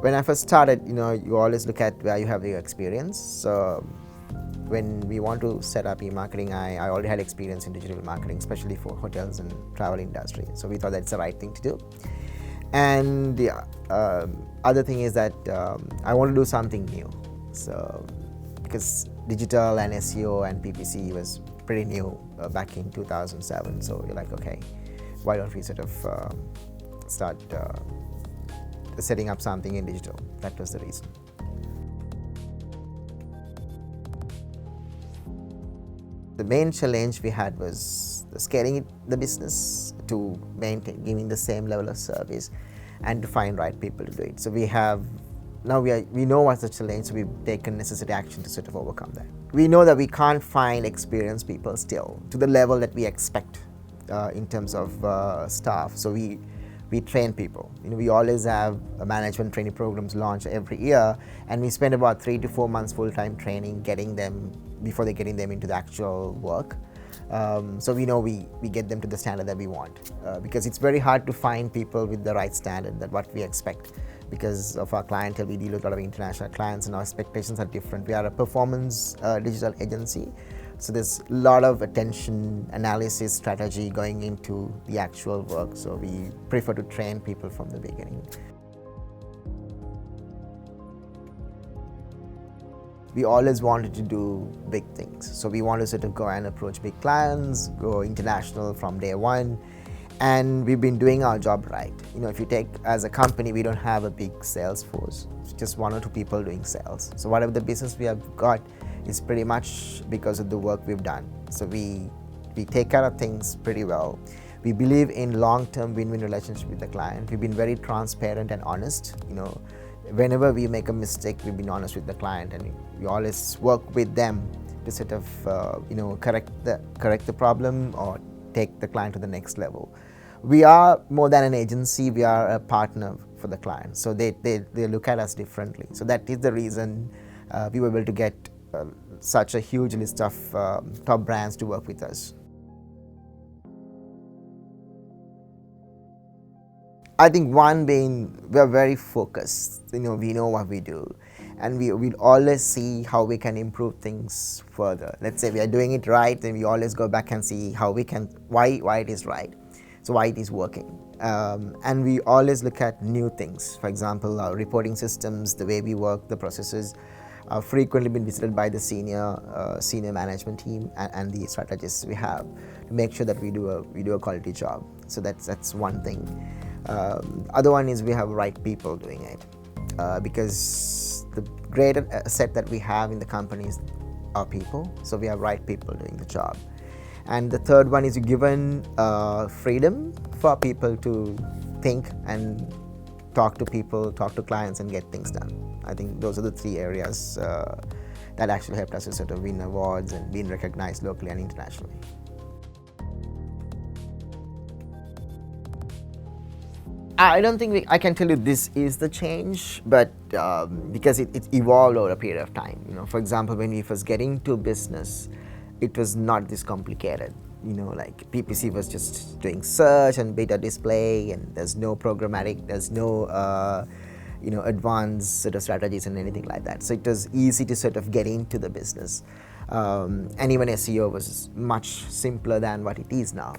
When I first started, you always look at where you have your experience. So when we want to set up eMarketingEye, I already had experience in digital marketing, especially for hotels and travel industry. So we thought that's the right thing to do. And the other thing is that I want to do something new. So because digital and SEO and PPC was pretty new back in 2007. So you're like, okay, why don't we sort of start setting up something in digital? That was the reason. The main challenge we had was scaling the business to maintain giving the same level of service and to find right people to do it. So we know what's the challenge, so we've taken necessary action to sort of overcome that. We know that we can't find experienced people still to the level that we expect in terms of staff. So we train people. We always have management training programs launched every year, and we spend about 3 to 4 months full-time training, getting them before they're getting them into the actual work. So we know we get them to the standard that we want, because it's very hard to find people with the right standard, that what we expect. Because of our clientele, we deal with a lot of international clients and our expectations are different. We are a performance digital agency, so there's a lot of attention, analysis, strategy going into the actual work. So we prefer to train people from the beginning. We always wanted to do big things. So we want to sort of go and approach big clients, go international from day one. And we've been doing our job right. If you take, as a company, we don't have a big sales force. It's just 1 or 2 people doing sales. So whatever the business we have got is pretty much because of the work we've done. So we take care of things pretty well. We believe in long-term win-win relationship with the client. We've been very transparent and honest. Whenever we make a mistake, we've been honest with the client, and we always work with them to sort of correct the problem or take the client to the next level. We are more than an agency, we are a partner for the client. So they look at us differently. So that is the reason we were able to get such a huge list of top brands to work with us. I think one being, we're very focused. We know what we do, and we'll always see how we can improve things further. Let's say we are doing it right, then we always go back and see how we can, why it is right, so why it is working. And we always look at new things. For example, our reporting systems, the way we work, the processes are frequently been visited by the senior management team and the strategists we have to make sure that we do a quality job. So that's one thing. Other one is we have right people doing it, because the great asset that we have in the company is our people. So we have right people doing the job. And the third one is given freedom for people to think and talk to people, talk to clients, and get things done. I think those are the 3 areas that actually helped us to sort of win awards and being recognized locally and internationally. I don't think I can tell you this is the change, but because it evolved over a period of time. For example, when we first get into business, it was not this complicated. Like PPC was just doing search and beta display, and there's no programmatic, there's no advanced sort of strategies and anything like that. So it was easy to sort of get into the business, and even SEO was much simpler than what it is now.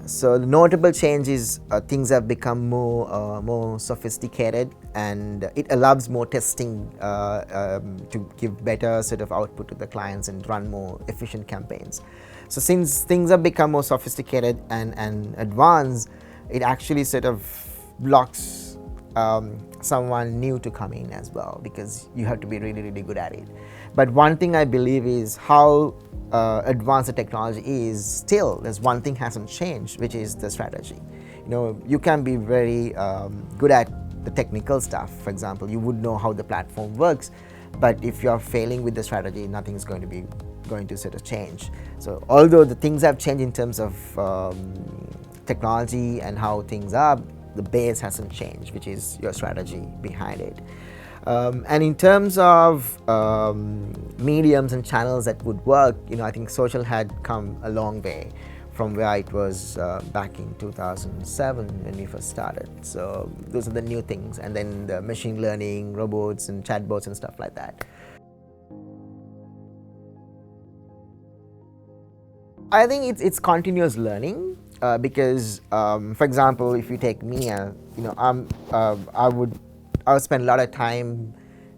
So the notable change is things have become more sophisticated, and it allows more testing to give better sort of output to the clients and run more efficient campaigns. So since things have become more sophisticated and advanced, it actually sort of blocks someone new to come in as well, because you have to be really, really good at it. But one thing I believe is how advanced the technology is, still there's one thing hasn't changed, which is the strategy. You can be very good at the technical stuff. For example, you would know how the platform works, but if you're failing with the strategy, nothing's going to sort of change. So although the things have changed in terms of technology and how things are, the base hasn't changed, which is your strategy behind it. And in terms of mediums and channels that would work, I think social had come a long way from where it was back in 2007 when we first started. So those are the new things, and then the machine learning, robots and chatbots and stuff like that. I think it's continuous learning because, for example, if you take me, I would spend a lot of time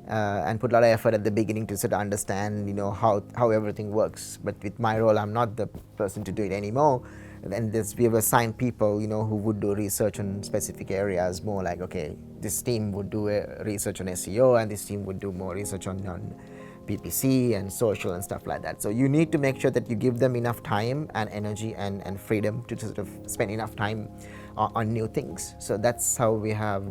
and put a lot of effort at the beginning to sort of understand, how everything works. But with my role, I'm not the person to do it anymore. And we have assigned people, who would do research on specific areas, more like, okay, this team would do research on SEO, and this team would do more research on PPC and social and stuff like that. So you need to make sure that you give them enough time and energy and freedom to sort of spend enough time on new things. So that's how we have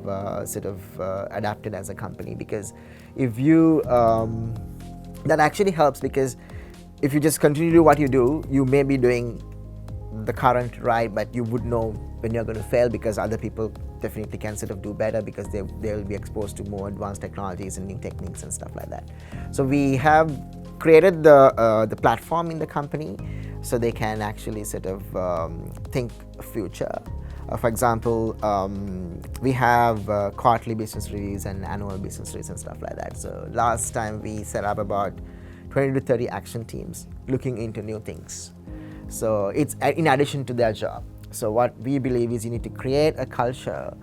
adapted as a company, because if you that actually helps, because if you just continue to do what you do, you may be doing the current right, but you would know when you're going to fail, because other people definitely can sort of do better, because they'll be exposed to more advanced technologies and new techniques and stuff like that. So we have created the platform in the company so they can actually sort of think future. For example, we have quarterly business reviews and annual business reviews and stuff like that. So last time we set up about 20 to 30 action teams looking into new things. So it's in addition to their job. So what we believe is you need to create a culture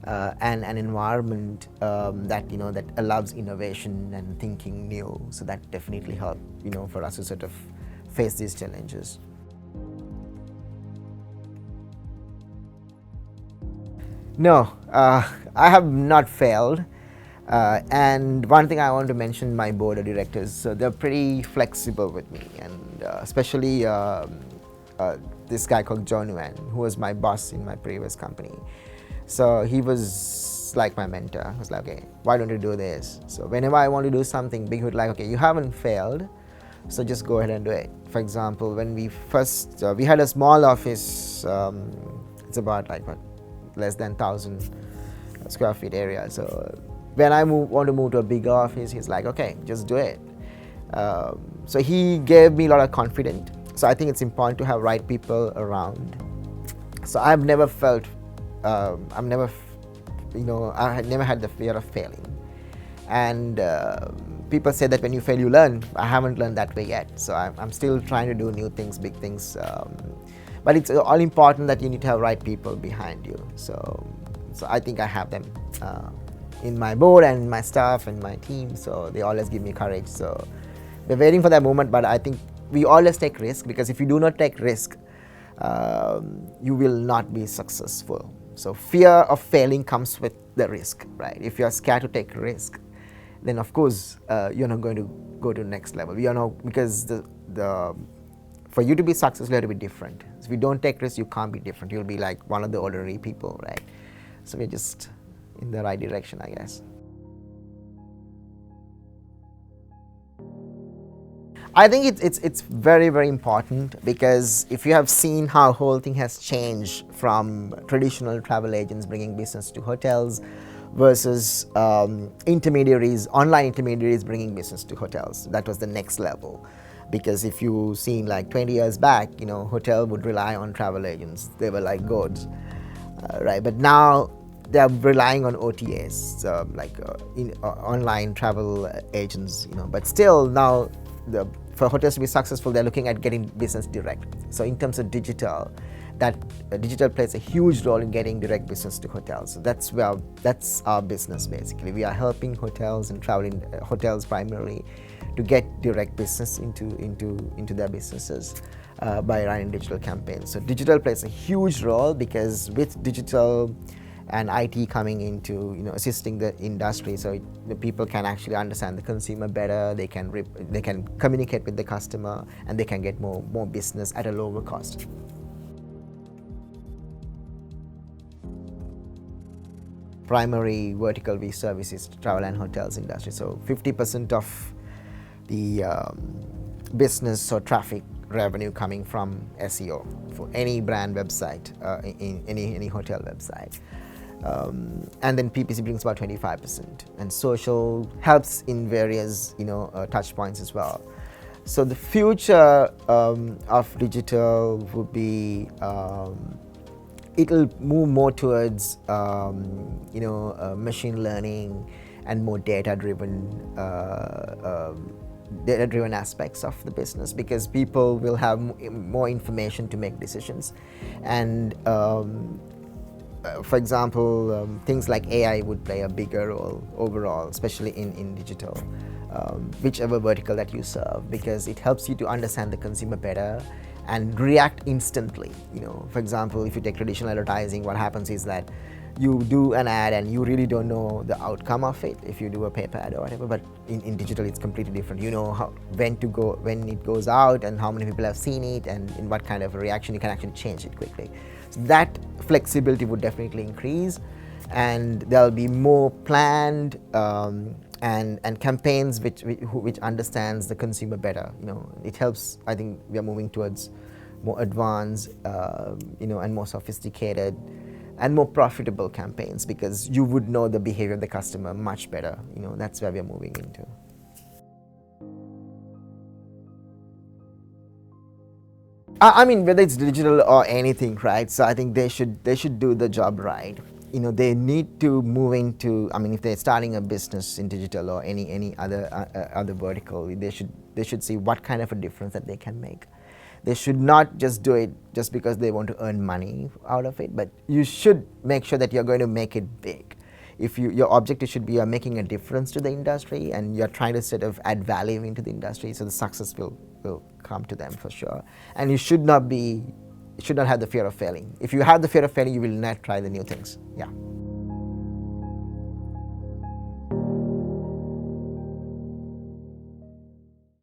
and an environment that allows innovation and thinking new. So that definitely helps, for us to sort of face these challenges. No, I have not failed. And one thing I want to mention, my board of directors, so they're pretty flexible with me, and especially this guy called John Nguyen, who was my boss in my previous company. So he was like my mentor. He was like, okay, why don't you do this? So whenever I want to do something big, he would like, okay, you haven't failed, so just go ahead and do it. For example, when we first, we had a small office, it's about like less than 1,000 square feet area. So when I want to move to a bigger office, he's like, okay, just do it. So he gave me a lot of confidence. So I think it's important to have right people around. So I've never felt, I had never had the fear of failing. And people say that when you fail, you learn. I haven't learned that way yet. So I'm still trying to do new things, big things. But it's all important that you need to have right people behind you. So I think I have them in my board and my staff and my team. So they always give me courage. So we're waiting for that moment, but I think we always take risk, because if you do not take risk, you will not be successful. So fear of failing comes with the risk, right? If you're scared to take risk, then of course you're not going to go to the next level. Because for you to be successful, you have to be different. So if you don't take risks, you can't be different. You'll be like one of the ordinary people, right? So we're just in the right direction, I guess. I think it's very, very important, because if you have seen how whole thing has changed from traditional travel agents bringing business to hotels versus intermediaries, online intermediaries bringing business to hotels. That was the next level. Because if you seen like 20 years back, hotel would rely on travel agents. They were like gods, right? But now they are relying on OTAs, online travel agents, But still now, for hotels to be successful, they're looking at getting business direct. So in terms of digital, digital plays a huge role in getting direct business to hotels. So that's our business basically. We are helping hotels and traveling hotels primarily to get direct business into their businesses by running digital campaigns. So digital plays a huge role, because with digital and IT coming into assisting the industry, so the people can actually understand the consumer better. They can communicate with the customer, and they can get more business at a lower cost. primary vertical we service is travel and hotels industry. So 50% of the business or traffic revenue coming from SEO for any brand website, in any hotel website. And then PPC brings about 25%, and social helps in various touch points as well. So the future of digital would be it'll move more towards machine learning and more data-driven aspects of the business, because people will have more information to make decisions. And for example, things like AI would play a bigger role overall, especially in digital, whichever vertical that you serve, because it helps you to understand the consumer better and react instantly. For example, if you take traditional advertising, what happens is that you do an ad and you really don't know the outcome of it if you do a paper ad or whatever, but in digital it's completely different. You know when it goes out and how many people have seen it, and in what kind of a reaction you can actually change it quickly. So that flexibility would definitely increase, and there'll be more planned and campaigns which understands the consumer better. It helps. I think we are moving towards more advanced and more sophisticated and more profitable campaigns, because you would know the behavior of the customer much better. That's where we are moving into. I mean, whether it's digital or anything, right? So I think they should do the job right. They need to move into. I mean, if they're starting a business in digital or any other vertical, they should see what kind of a difference that they can make. They should not just do it just because they want to earn money out of it, but you should make sure that you're going to make it big. If your objective should be you're making a difference to the industry and you're trying to sort of add value into the industry, so the success will come to them for sure. And you should not have the fear of failing. If you have the fear of failing, you will not try the new things. Yeah.